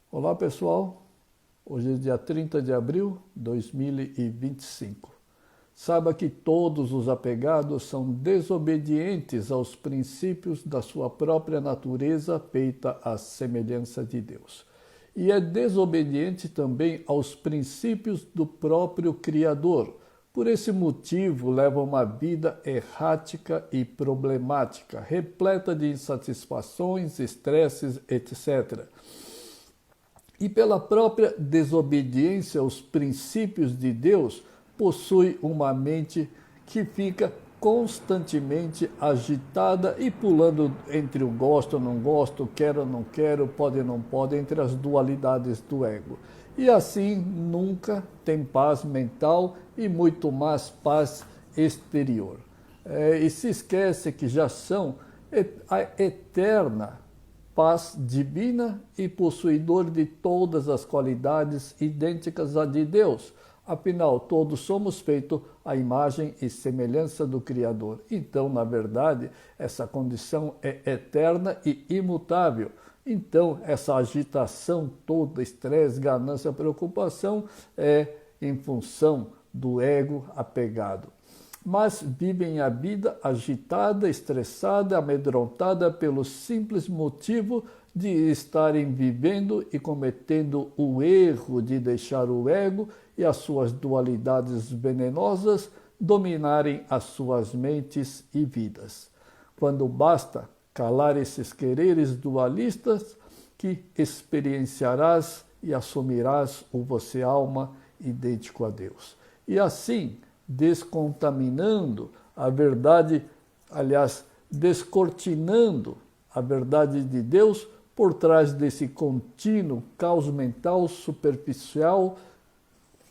Olá pessoal, hoje é dia 30 de abril de 2025. Saiba que todos os apegados são desobedientes aos princípios da sua própria natureza feita à semelhança de Deus. E é desobediente também aos princípios do próprio Criador. Por esse motivo, leva uma vida errática e problemática, repleta de insatisfações, estresses, etc. E pela própria desobediência aos princípios de Deus, possui uma mente que fica constantemente agitada e pulando entre o gosto ou não gosto, quero ou não quero, pode ou não pode, entre as dualidades do ego. E assim nunca tem paz mental e muito mais paz exterior. E se esquece que já são a eterna paz divina e possuidor de todas as qualidades idênticas à de Deus. Afinal, todos somos feitos à imagem e semelhança do Criador. Então, na verdade, essa condição é eterna e imutável. Então, essa agitação toda, estresse, ganância, preocupação, é em função do ego apegado. Mas vivem a vida agitada, estressada, amedrontada pelo simples motivo de estarem vivendo e cometendo o erro de deixar o ego e as suas dualidades venenosas dominarem as suas mentes e vidas. Quando basta calar esses quereres dualistas, que experienciarás e assumirás o você alma idêntico a Deus. E assim, descontaminando a verdade, aliás, descortinando a verdade de Deus por trás desse contínuo caos mental superficial,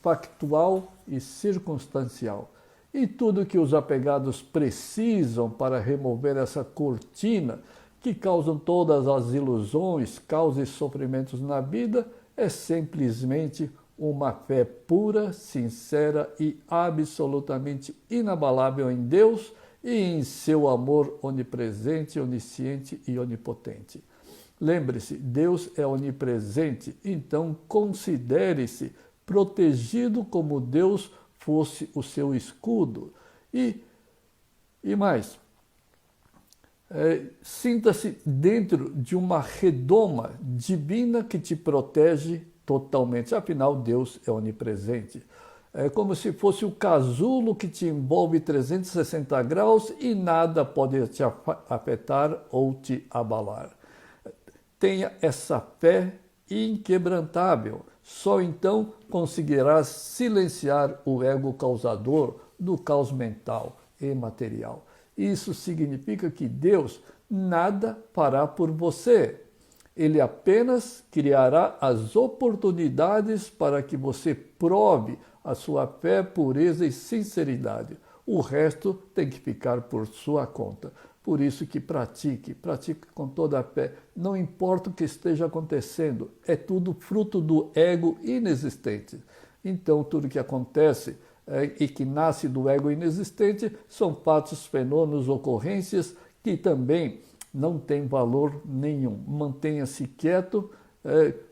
factual e circunstancial. E tudo que os apegados precisam para remover essa cortina que causam todas as ilusões, causas e sofrimentos na vida é simplesmente uma fé pura, sincera e absolutamente inabalável em Deus e em seu amor onipresente, onisciente e onipotente. Lembre-se, Deus é onipresente, então considere-se protegido como Deus fosse o seu escudo. E mais, sinta-se dentro de uma redoma divina que te protege totalmente. Afinal, Deus é onipresente. É como se fosse o casulo que te envolve 360 graus e nada pode te afetar ou te abalar. Tenha essa fé inquebrantável. Só então conseguirás silenciar o ego causador do caos mental e material. Isso significa que Deus nada fará por você. Ele apenas criará as oportunidades para que você prove a sua fé, pureza e sinceridade. O resto tem que ficar por sua conta. Por isso que pratique com toda a fé. Não importa o que esteja acontecendo, é tudo fruto do ego inexistente. Então, tudo que acontece e que nasce do ego inexistente são fatos, fenômenos, ocorrências que também não tem valor nenhum. Mantenha-se quieto,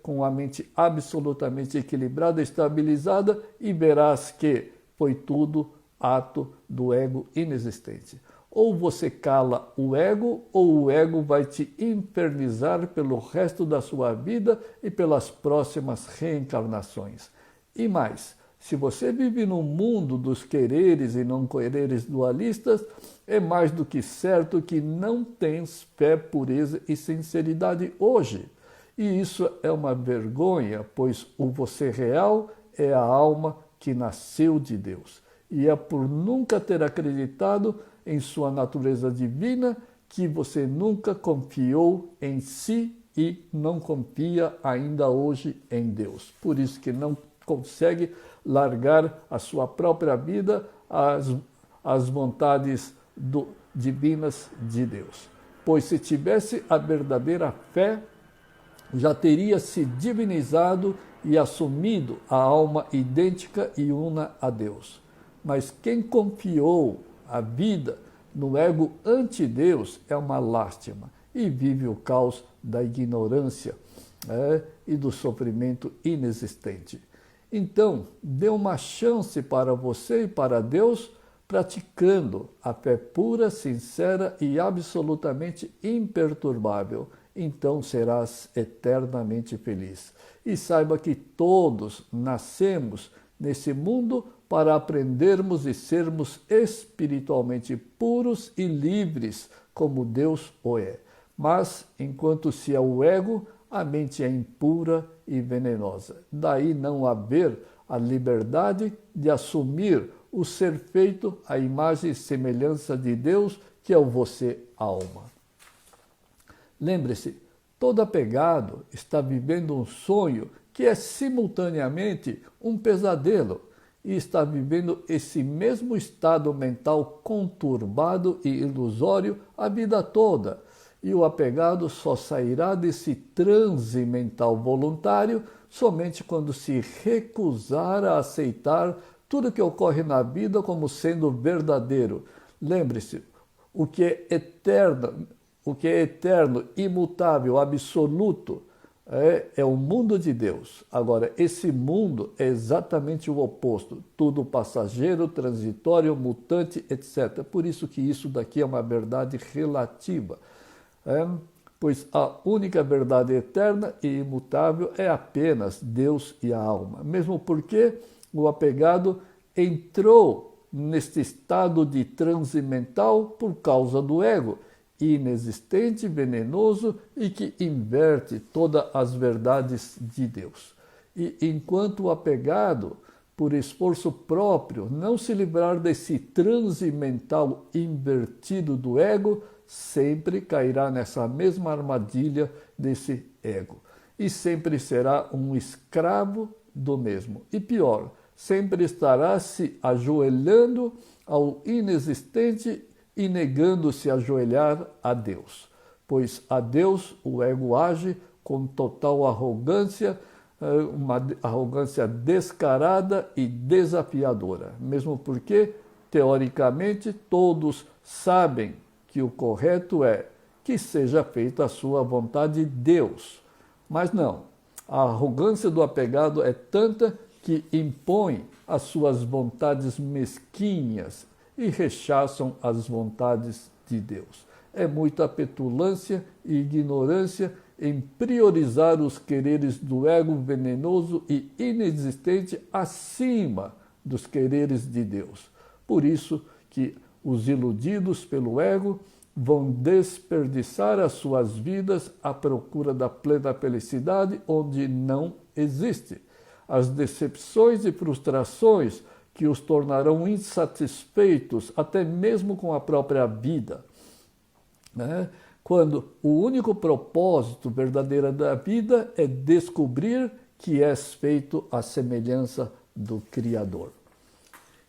com a mente absolutamente equilibrada, estabilizada, e verás que foi tudo ato do ego inexistente. Ou você cala o ego, ou o ego vai te infernizar pelo resto da sua vida e pelas próximas reencarnações. E mais, se você vive no mundo dos quereres e não quereres dualistas, é mais do que certo que não tens fé, pureza e sinceridade hoje. E isso é uma vergonha, pois o você real é a alma que nasceu de Deus. E é por nunca ter acreditado em sua natureza divina que você nunca confiou em si e não confia ainda hoje em Deus. Por isso que não consegue largar a sua própria vida às vontades divinas de Deus. Pois se tivesse a verdadeira fé, já teria se divinizado e assumido a alma idêntica e una a Deus. Mas quem confiou a vida no ego ante Deus é uma lástima e vive o caos da ignorância e do sofrimento inexistente. Então, dê uma chance para você e para Deus, praticando a fé pura, sincera e absolutamente imperturbável. Então serás eternamente feliz. E saiba que todos nascemos nesse mundo para aprendermos e sermos espiritualmente puros e livres, como Deus o é. Mas, enquanto se é o ego, a mente é impura e venenosa. Daí não haver a liberdade de assumir o ser feito à imagem e semelhança de Deus, que é o você alma. Lembre-se, todo apegado está vivendo um sonho que é simultaneamente um pesadelo e está vivendo esse mesmo estado mental conturbado e ilusório a vida toda. E o apegado só sairá desse transe mental voluntário somente quando se recusar a aceitar tudo que ocorre na vida como sendo verdadeiro. Lembre-se, o que é eterno, imutável, absoluto, é o mundo de Deus. Agora, esse mundo é exatamente o oposto. Tudo passageiro, transitório, mutante, etc. Por isso que isso daqui é uma verdade relativa. Pois a única verdade eterna e imutável é apenas Deus e a alma. Mesmo porque o apegado entrou neste estado de transe mental por causa do ego, inexistente, venenoso e que inverte todas as verdades de Deus. E enquanto o apegado, por esforço próprio, não se livrar desse transe mental invertido do ego, sempre cairá nessa mesma armadilha desse ego. E sempre será um escravo do mesmo. E pior, sempre estará se ajoelhando ao inexistente e negando-se a ajoelhar a Deus. Pois a Deus o ego age com total arrogância, uma arrogância descarada e desafiadora. Mesmo porque, teoricamente, todos sabem que o correto é que seja feita a sua vontade de Deus. Mas não, a arrogância do apegado é tanta que impõe as suas vontades mesquinhas e rechaçam as vontades de Deus. É muita petulância e ignorância em priorizar os quereres do ego venenoso e inexistente acima dos quereres de Deus. Por isso que os iludidos pelo ego vão desperdiçar as suas vidas à procura da plena felicidade onde não existe. As decepções e frustrações que os tornarão insatisfeitos até mesmo com a própria vida. Quando o único propósito verdadeiro da vida é descobrir que és feito à semelhança do Criador.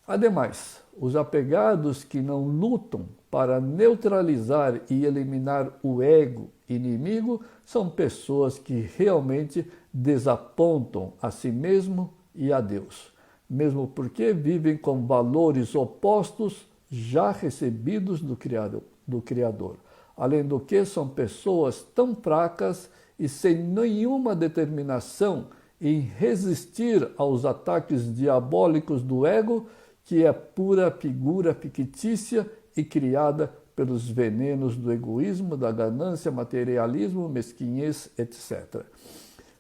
Ademais, os apegados que não lutam para neutralizar e eliminar o ego inimigo são pessoas que realmente desapontam a si mesmo e a Deus, mesmo porque vivem com valores opostos já recebidos do Criador. Além do que, são pessoas tão fracas e sem nenhuma determinação em resistir aos ataques diabólicos do ego, que é pura figura fictícia e criada pelos venenos do egoísmo, da ganância, materialismo, mesquinhez, etc.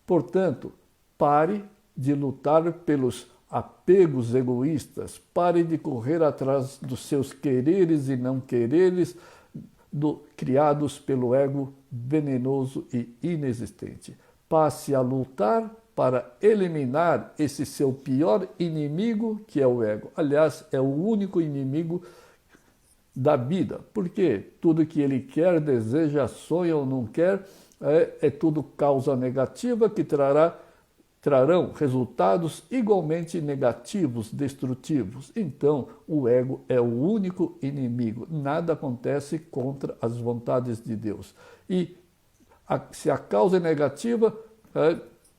Portanto, pare de lutar pelos apegos egoístas, pare de correr atrás dos seus quereres e não quereres, criados pelo ego venenoso e inexistente. Passe a lutar para eliminar esse seu pior inimigo, que é o ego. Aliás, é o único inimigo da vida, porque tudo que ele quer, deseja, sonha ou não quer, é tudo causa negativa que trarão resultados igualmente negativos, destrutivos. Então, o ego é o único inimigo. Nada acontece contra as vontades de Deus. E se a causa é negativa,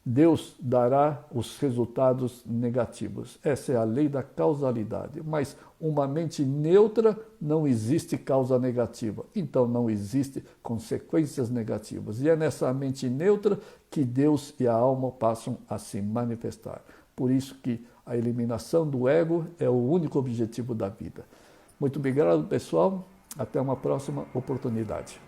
Deus dará os resultados negativos. Essa é a lei da causalidade. Mas uma mente neutra não existe causa negativa. Então não existe consequências negativas. E é nessa mente neutra que Deus e a alma passam a se manifestar. Por isso que a eliminação do ego é o único objetivo da vida. Muito obrigado, pessoal. Até uma próxima oportunidade.